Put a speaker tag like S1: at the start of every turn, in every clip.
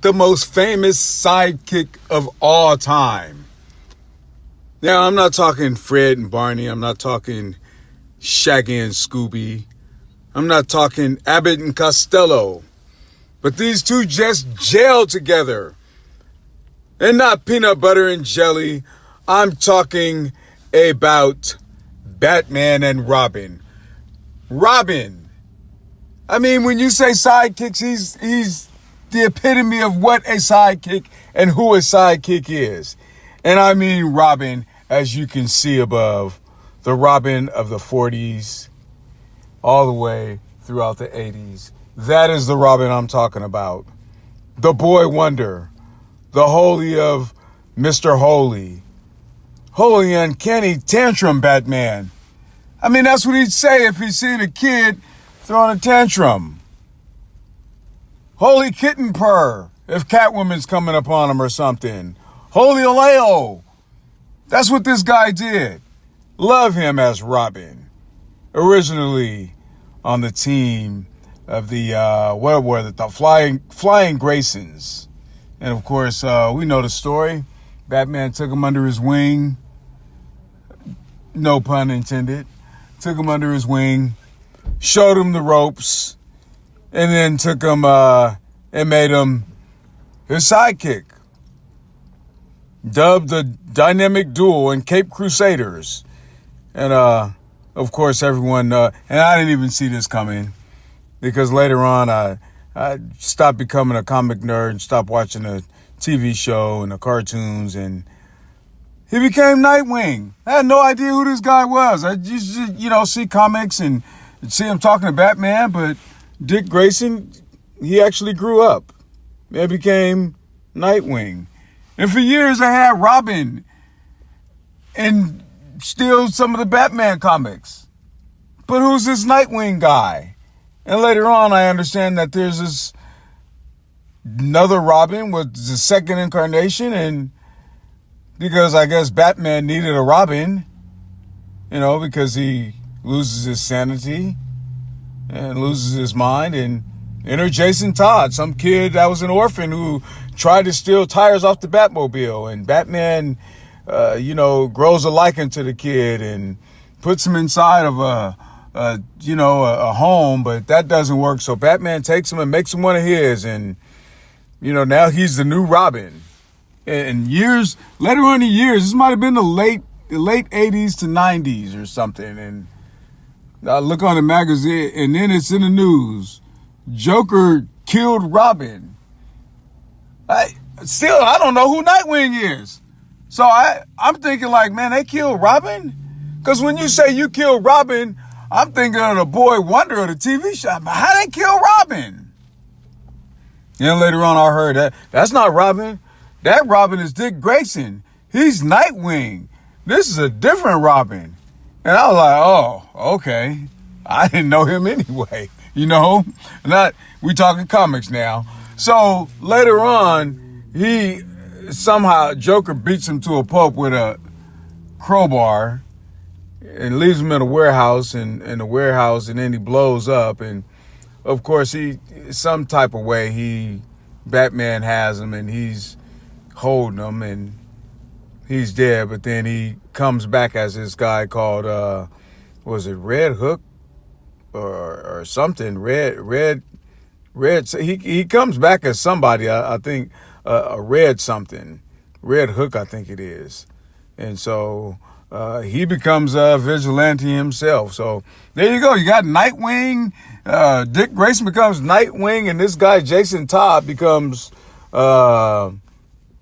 S1: the most famous sidekick of all time. Now, I'm not talking Fred and Barney. I'm not talking Shaggy and Scooby. I'm not talking Abbott and Costello. But these two just gelled together. And not peanut butter and jelly. I'm talking about Batman and Robin. Robin. I mean, when you say sidekicks, he's the epitome of what a sidekick and who a sidekick is. And I mean Robin, as you can see above, the Robin of the 40s, all the way throughout the 80s. That is the Robin I'm talking about. The boy wonder, the holy of Mr. Holy, holy uncanny tantrum Batman. I mean, that's what he'd say if he seen a kid throwing a tantrum. Holy kitten purr if Catwoman's coming upon him or something. Holy Oleo. That's what this guy did. Love him as Robin. Originally on the team of the, the Flying Graysons. And of course, we know the story. Batman took him under his wing. No pun intended. Took him under his wing, showed him the ropes, and then took him and made him his sidekick. Dubbed the Dynamic Duo and Cape Crusaders. And of course, everyone, and I didn't even see this coming, because later on I stopped becoming a comic nerd and stopped watching the TV show and the cartoons, and he became Nightwing. I had no idea who this guy was. I used to, see comics and see him talking to Batman, but Dick Grayson, he actually grew up and became Nightwing. And for years I had Robin and still some of the Batman comics. But who's this Nightwing guy? And later on I understand that there's this another Robin with the second incarnation, and because I guess Batman needed a Robin, because he loses his sanity and loses his mind, and enter Jason Todd, some kid that was an orphan who tried to steal tires off the Batmobile, and Batman, grows a liking to the kid and puts him inside of a home, but that doesn't work. So Batman takes him and makes him one of his, and now he's the new Robin. And later on in years, this might have been the late 80s to 90s or something. And I look on the magazine, and then it's in the news. Joker killed Robin. I don't know who Nightwing is. So I'm thinking like, man, they killed Robin? Because when you say you killed Robin, I'm thinking of the Boy Wonder of the TV show. How they kill Robin? And later on, I heard that's not Robin. That Robin is Dick Grayson. He's Nightwing. This is a different Robin. And I was like, oh, okay. I didn't know him anyway. We talking comics now. So later on, Joker beats him to a pulp with a crowbar and leaves him in a warehouse, and then he blows up. And of course, some type of way, Batman has him, and he's holding him, and he's dead. But then he comes back as this guy called, was it Red Hook or something? Red. He comes back as somebody. I think a Red something, Red Hook, I think it is. And so he becomes a vigilante himself. So there you go. You got Nightwing. Dick Grayson becomes Nightwing, and this guy Jason Todd becomes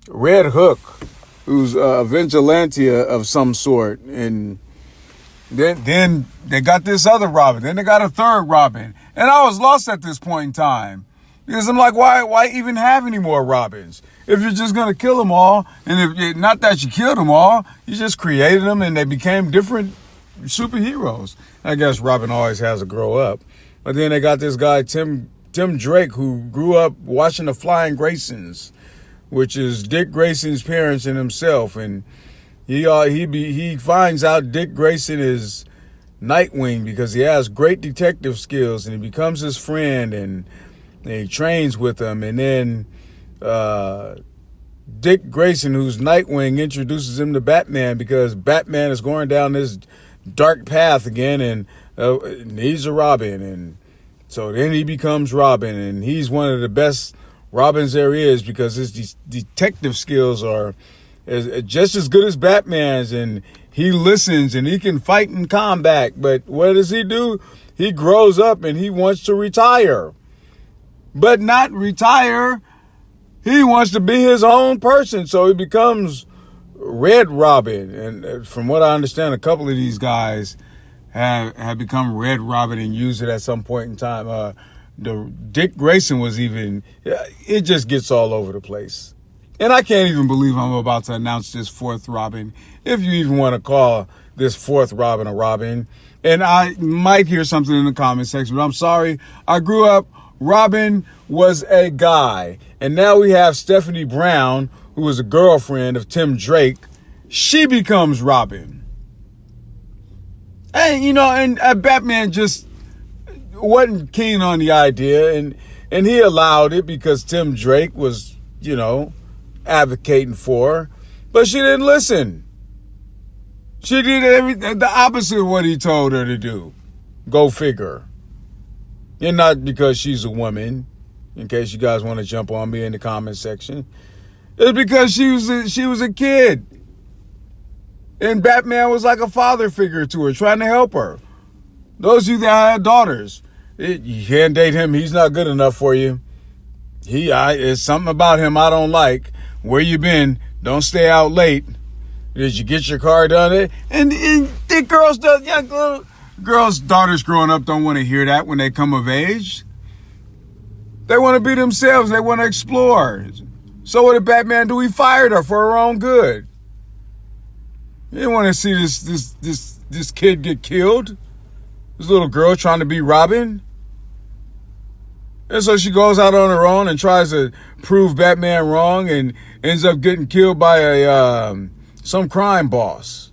S1: Red Hook, who's a vigilante of some sort. And then they got this other Robin. Then they got a third Robin. And I was lost at this point in time, because I'm like, why even have any more Robins? If you're just going to kill them all, and not that you killed them all, you just created them and they became different superheroes. I guess Robin always has to grow up. But then they got this guy, Tim Drake, who grew up watching the Flying Graysons, which is Dick Grayson's parents and himself. And he finds out Dick Grayson is Nightwing because he has great detective skills, and he becomes his friend, and he trains with him. And then uh, Dick Grayson, who's Nightwing, introduces him to Batman because Batman is going down this dark path again and needs a Robin. And so then he becomes Robin, and he's one of the best Robins there is because his detective skills are just as good as Batman's, and he listens and he can fight in combat. But what does he do? He grows up and he wants to retire. But not retire. He wants to be his own person. So he becomes Red Robin. And from what I understand, a couple of these guys have become Red Robin and used it at some point in time. The Dick Grayson was even, it just gets all over the place. And I can't even believe I'm about to announce this fourth Robin, if you even want to call this fourth Robin a Robin. And I might hear something in the comment section, but I'm sorry. I grew up, Robin was a guy. And now we have Stephanie Brown, who was a girlfriend of Tim Drake. She becomes Robin. And, and Batman just wasn't keen on the idea. And he allowed it because Tim Drake was, advocating for her. But she didn't listen. She did the opposite of what he told her to do. Go figure. And not because she's a woman, in case you guys want to jump on me in the comment section. It's because she was a kid. And Batman was like a father figure to her, trying to help her. Those of you that had daughters, you can't date him. He's not good enough for you. It's something about him I don't like. Where you been? Don't stay out late. Did you get your car done? And the girls' daughters growing up don't want to hear that when they come of age. They want to be themselves. They want to explore. So what did Batman do? He fired her for her own good. He didn't want to see this kid get killed. This little girl trying to be Robin. And so she goes out on her own and tries to prove Batman wrong and ends up getting killed by some crime boss.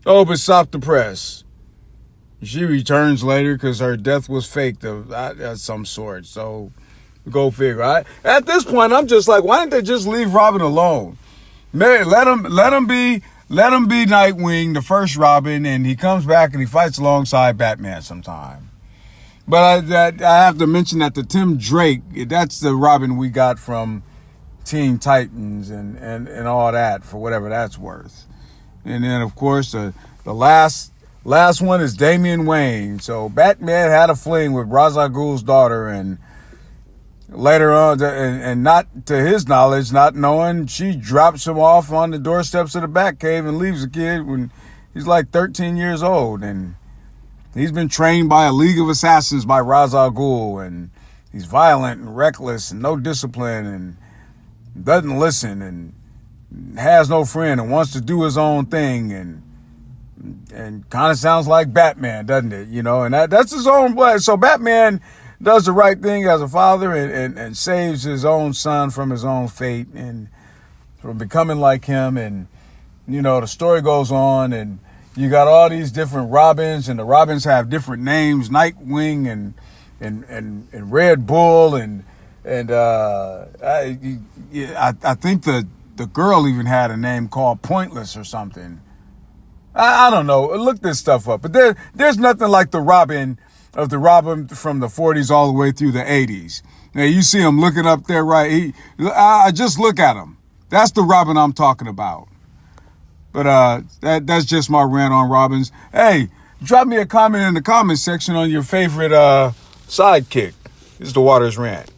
S1: Oh, but stop the press. She returns later because her death was faked of some sort. So go figure. At this point, I'm just like, why didn't they just leave Robin alone? Man, let him be Nightwing, the first Robin, and he comes back and he fights alongside Batman sometime. But I have to mention that the Tim Drake, that's the Robin we got from Teen Titans and all that, for whatever that's worth. And then, of course, the last one is Damian Wayne. So Batman had a fling with Ra's al Ghul's daughter, and later on, and not to his knowledge, not knowing, she drops him off on the doorsteps of the Batcave and leaves the kid when he's like 13 years old. And he's been trained by a League of Assassins by Ra's al Ghul, and he's violent and reckless and no discipline and doesn't listen and has no friend and wants to do his own thing and kind of sounds like Batman, doesn't it? And that's his own way. So Batman does the right thing as a father and saves his own son from his own fate and from becoming like him. And, the story goes on, and you got all these different Robins, and the Robins have different names, Nightwing and Red Bull, and I think the girl even had a name called Pointless or something. I don't know. Look this stuff up. But there's nothing like the Robin from the 40s all the way through the 80s. Now, you see him looking up there, right? I just look at him. That's the Robin I'm talking about. But that's just my rant on Robins. Hey, drop me a comment in the comment section on your favorite sidekick. This is the Waters Rant.